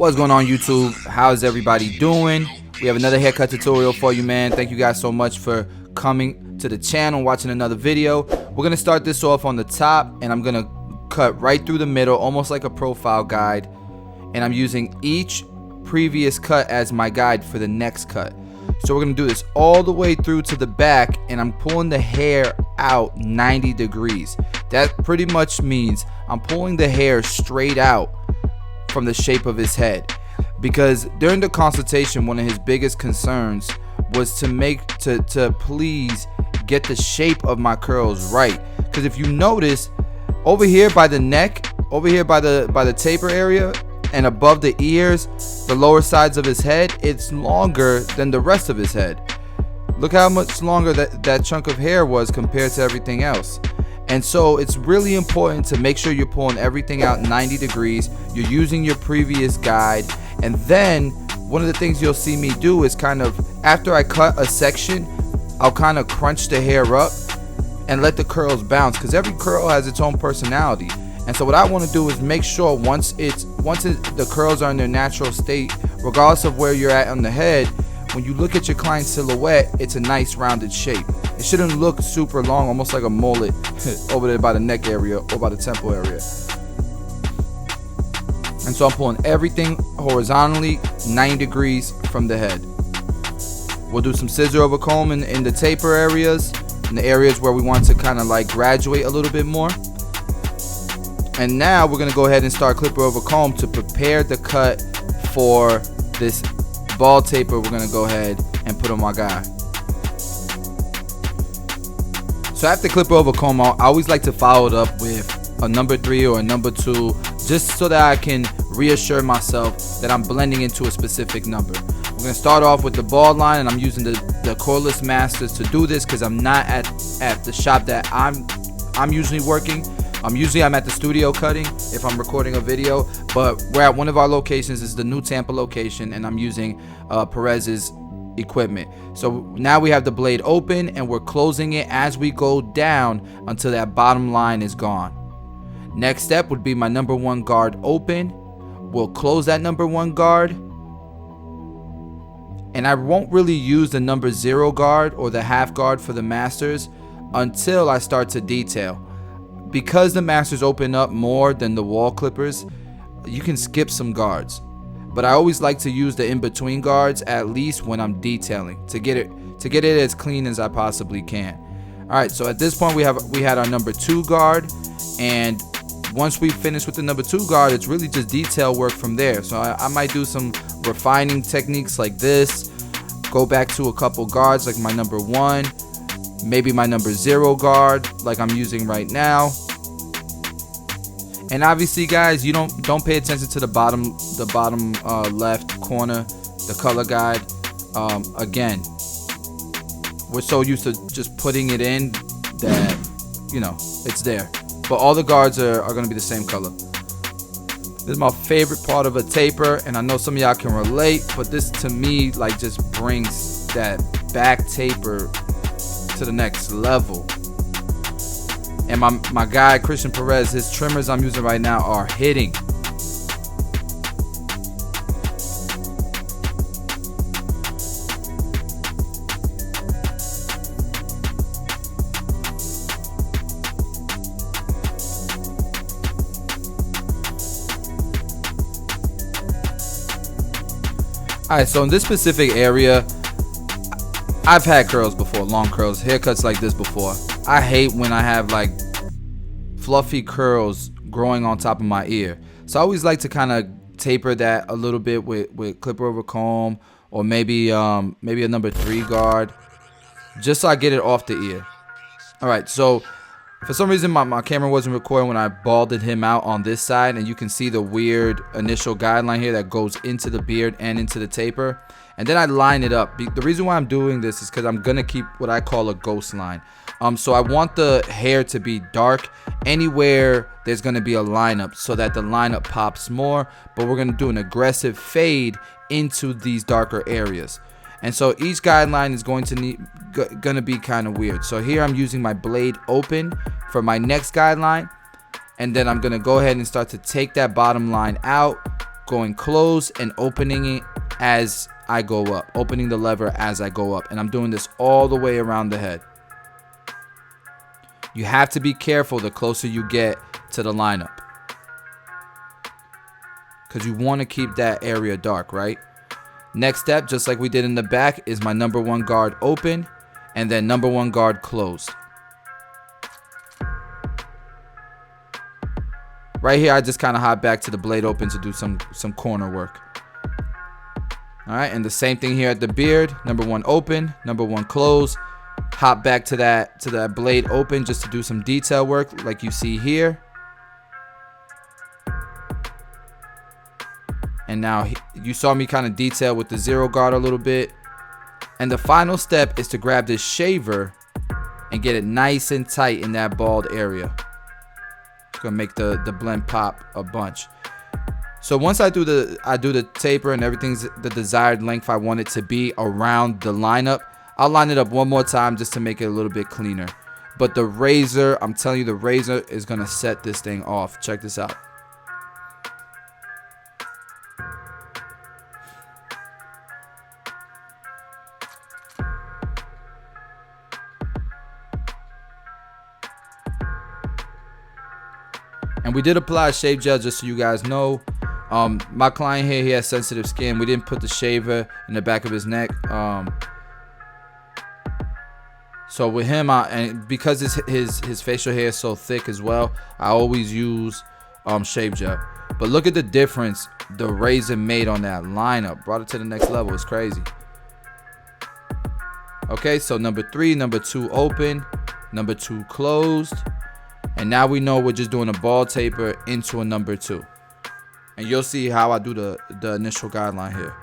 What's going on, YouTube? How's everybody doing? We have another haircut tutorial for you, man. Thank you guys so much for coming to the channel, watching another video. We're gonna start this off on the top, and I'm gonna cut right through the middle, almost like a profile guide, and I'm using each previous cut as my guide for the next cut. So we're gonna do this all the way through to the back, and I'm pulling the hair out 90 degrees. That pretty much means I'm pulling the hair straight out from the shape of his head, because during the consultation, one of his biggest concerns was to please get the shape of my curls right. Because if you notice, over here by the neck, over here by the taper area, and above the ears, the lower sides of his head, it's longer than the rest of his head. Look how much longer that chunk of hair was compared to everything else. And so it's really important to make sure you're pulling everything out 90 degrees. You're using your previous guide. And then one of the things you'll see me do is kind of, after I cut a section, I'll kind of crunch the hair up and let the curls bounce, because every curl has its own personality. And so what I want to do is make sure once the curls are in their natural state, regardless of where you're at on the head, when you look at your client's silhouette, it's a nice rounded shape. It shouldn't look super long, almost like a mullet over there by the neck area or by the temple area. And so I'm pulling everything horizontally 90 degrees from the head. We'll do some scissor over comb in the taper areas, in the areas where we want to kind of like graduate a little bit more. And now we're gonna go ahead and start clipper over comb to prepare the cut for this ball taper. We're gonna go ahead and put on my guy. So after clipper over comb, I always like to follow it up with a number 3 or a number 2, just so that I can reassure myself that I'm blending into a specific number. We're gonna start off with the ball line, and I'm using the cordless masters to do this because I'm not at the shop that I'm usually working. I'm at the studio cutting if I'm recording a video, but we're at one of our locations. Is the new Tampa location, and I'm using Perez's equipment. So now we have the blade open, and we're closing it as we go down until that bottom line is gone. Next step would be my number 1 guard open. We'll close that number 1 guard, and I won't really use the number 0 guard or the half guard for the masters until I start to detail. Because the masters open up more than the wall clippers, you can skip some guards, but I always like to use the in-between guards at least when I'm detailing to get it as clean as I possibly can. All right, so at this point we had our number 2 guard, and once we finish with the number 2 guard, it's really just detail work from there. So I might do some refining techniques like this, go back to a couple guards like my number 1, maybe my number 0 guard like I'm using right now. And obviously, guys, you don't pay attention to the bottom left corner, the color guide. Again, we're so used to just putting it in that, it's there. But all the guards are going to be the same color. This is my favorite part of a taper, and I know some of y'all can relate, but this to me like just brings that back taper to the next level. And my guy Christian Perez, his trimmers I'm using right now are hitting. Alright, so in this specific area, I've had curls before, long curls, haircuts like this before. I hate when I have like fluffy curls growing on top of my ear. So I always like to kind of taper that a little bit with clipper over comb, or maybe a number 3 guard, just so I get it off the ear. Alright, so for some reason my camera wasn't recording when I balded him out on this side, and you can see the weird initial guideline here that goes into the beard and into the taper. And then I line it up. The reason why I'm doing this is because I'm gonna keep what I call a ghost line. So I want the hair to be dark anywhere there's gonna be a lineup, so that the lineup pops more, but we're gonna do an aggressive fade into these darker areas. And so each guideline is gonna be kind of weird. So here I'm using my blade open for my next guideline, and then I'm gonna go ahead and start to take that bottom line out, going closed and opening it as I go up, opening the lever as I go up. And I'm doing this all the way around the head. You have to be careful the closer you get to the lineup, because you want to keep that area dark, right? Next step, just like we did in the back, is my number 1 guard open and then number 1 guard closed. Right here, I just kind of hop back to the blade open to do some corner work. All right, and the same thing here at the beard. Number 1 open, number 1 closed. Hop back to that blade open just to do some detail work like you see here. And now you saw me kind of detail with the 0 guard a little bit. And the final step is to grab this shaver and get it nice and tight in that bald area. It's gonna make the blend pop a bunch. So once I do the taper and everything's the desired length I want it to be around the lineup, I'll line it up one more time just to make it a little bit cleaner. But the razor, I'm telling you, the razor is gonna set this thing off. Check this out. And we did apply a shave gel, just so you guys know. My client here, he has sensitive skin. We didn't put the shaver in the back of his neck. So with him, and because his facial hair is so thick as well, I always use shave gel. But look at the difference the razor made on that lineup. Brought it to the next level. It's crazy. Okay, so number 3, number 2 open, number 2 closed. And now we know we're just doing a bald taper into a number 2. And you'll see how I do the initial guideline here.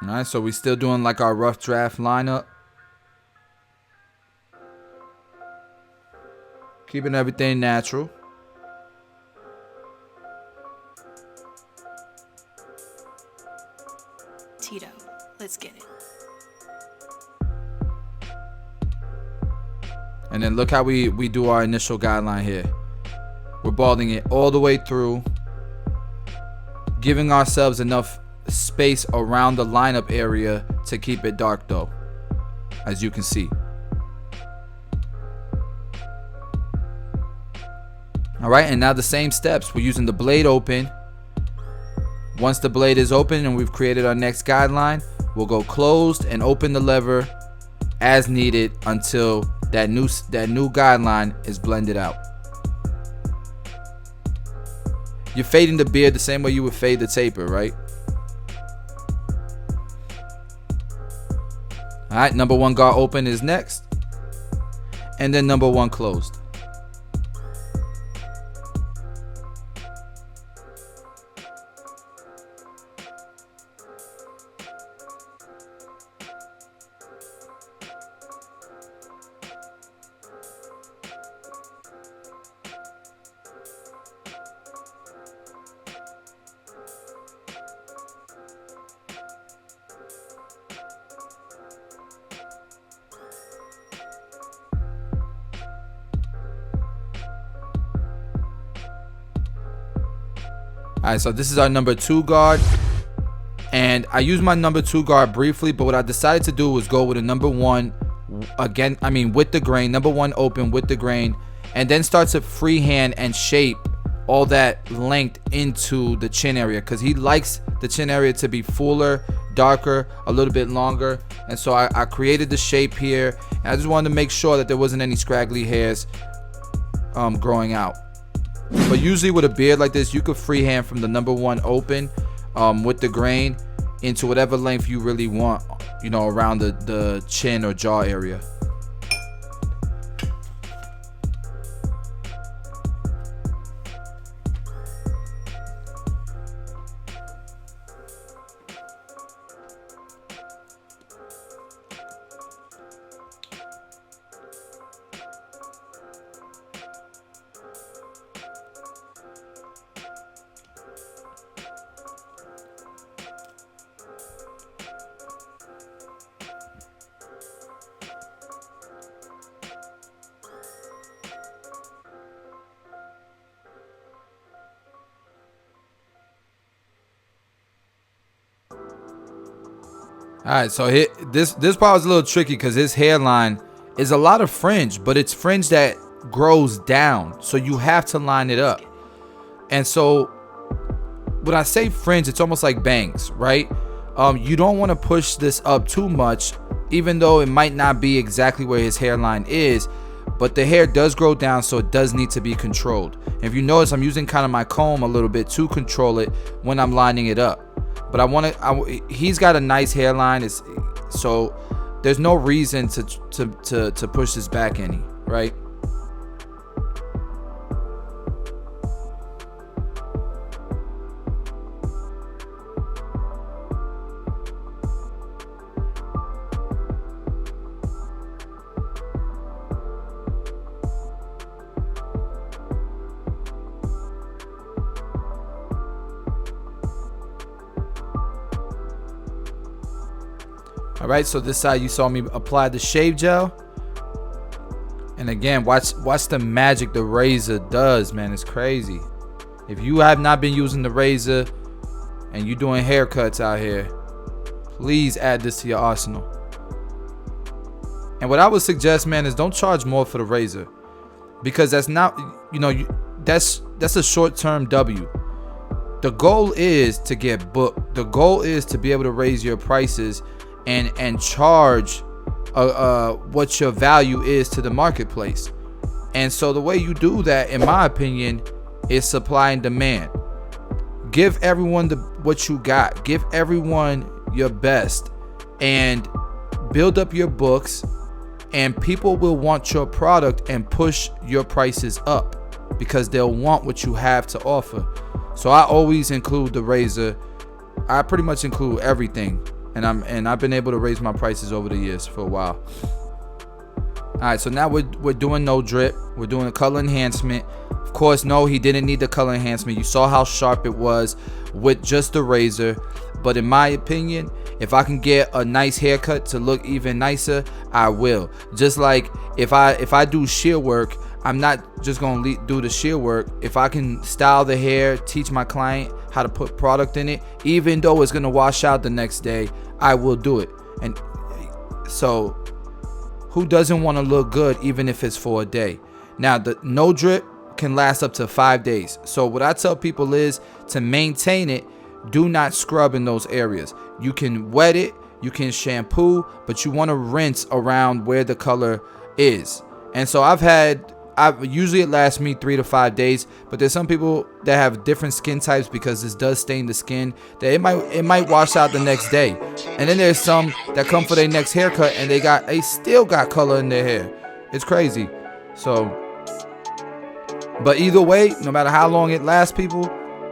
All right, so we still doing like our rough draft lineup. Keeping everything natural. Tito, let's get it. And then look how we do our initial guideline here. We're balding it all the way through, giving ourselves enough space around the lineup area to keep it dark though, as you can see. All right, and now the same steps. We're using the blade open. Once the blade is open and we've created our next guideline, we'll go closed and open the lever as needed until that new guideline is blended out. You're fading the beard the same way you would fade the taper, right? All right, number 1 guard open is next, and then number 1 closed. Alright, so this is our number 2 guard. And I used my number 2 guard briefly, but what I decided to do was go with a number 1 again, with the grain, number 1 open with the grain, and then start to freehand and shape all that length into the chin area, because he likes the chin area to be fuller, darker, a little bit longer. And so I created the shape here, and I just wanted to make sure that there wasn't any scraggly hairs growing out. But usually with a beard like this, you could freehand from the number 1 open with the grain into whatever length you really want, you know, around the chin or jaw area. All right, so this part was a little tricky because his hairline is a lot of fringe, but it's fringe that grows down, so you have to line it up. And so when I say fringe, it's almost like bangs, right? You don't want to push this up too much, even though it might not be exactly where his hairline is, but the hair does grow down, so it does need to be controlled. And if you notice, I'm using kind of my comb a little bit to control it when I'm lining it up. But he's got a nice hairline, so there's no reason to push this back any, right? All right, so this side you saw me apply the shave gel, and again, watch the magic the razor does, man. It's crazy. If you have not been using the razor and you doing haircuts out here, please add this to your arsenal. And what I would suggest, man, is don't charge more for the razor, because that's not, that's a short-term W. The goal is to get booked. The goal is to be able to raise your prices and charge what your value is to the marketplace. And so the way you do that, in my opinion, is supply and demand. Give everyone what you got. Give everyone your best, and build up your books, and people will want your product and push your prices up because they'll want what you have to offer. So I always include the razor. I pretty much include everything. And I've been able to raise my prices over the years for a while. All right, so now we're doing no drip. We're doing a color enhancement. Of course, no, he didn't need the color enhancement. You saw how sharp it was with just the razor. But in my opinion, if I can get a nice haircut to look even nicer, I will. Just like if I do shear work, I'm not just gonna do the shear work. If I can style the hair, teach my client how to put product in it, even though it's gonna wash out the next day, I will do it. And so who doesn't want to look good even if it's for a day? Now, the no drip can last up to 5 days. So what I tell people is, to maintain it, do not scrub in those areas. You can wet it, you can shampoo, but you want to rinse around where the color is. And so usually it lasts me 3 to 5 days, but there's some people that have different skin types, because this does stain the skin, that it might wash out the next day. And then there's some that come for their next haircut and they still got color in their hair. It's crazy. So, but either way, no matter how long it lasts, people,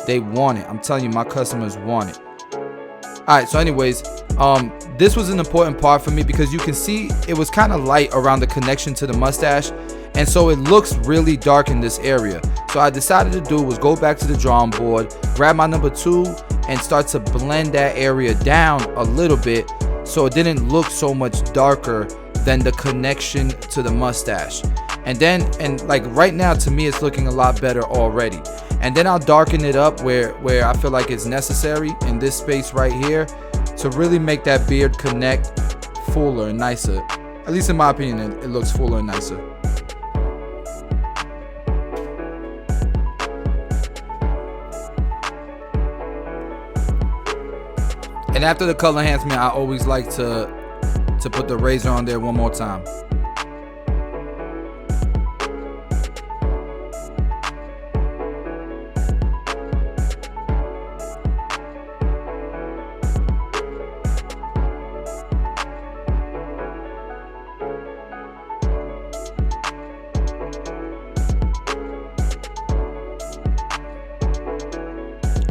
they want it. I'm telling you, my customers want it. All right, so anyways, this was an important part for me because you can see it was kind of light around the connection to the mustache, and so it looks really dark in this area. So I decided to do was go back to the drawing board, grab my number 2, and start to blend that area down a little bit so it didn't look so much darker than the connection to the mustache. And like right now, to me, it's looking a lot better already. And then I'll darken it up where I feel like it's necessary in this space right here to really make that beard connect fuller and nicer. At least in my opinion, it looks fuller and nicer. And after the color enhancement, I always like to put the razor on there one more time.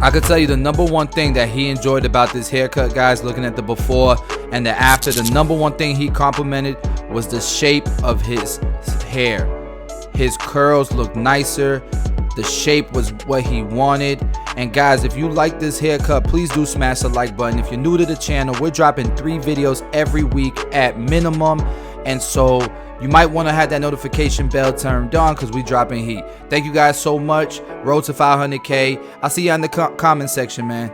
I could tell you the number one thing that he enjoyed about this haircut, guys, looking at the before and the after, the number one thing he complimented was the shape of his hair. His curls looked nicer. The shape was what he wanted. And guys, if you like this haircut, please do smash the like button. If you're new to the channel, we're dropping 3 videos every week at minimum. And so you might want to have that notification bell turned on because we dropping heat. Thank you guys so much. Road to 500K. I'll see you in the comment section, man.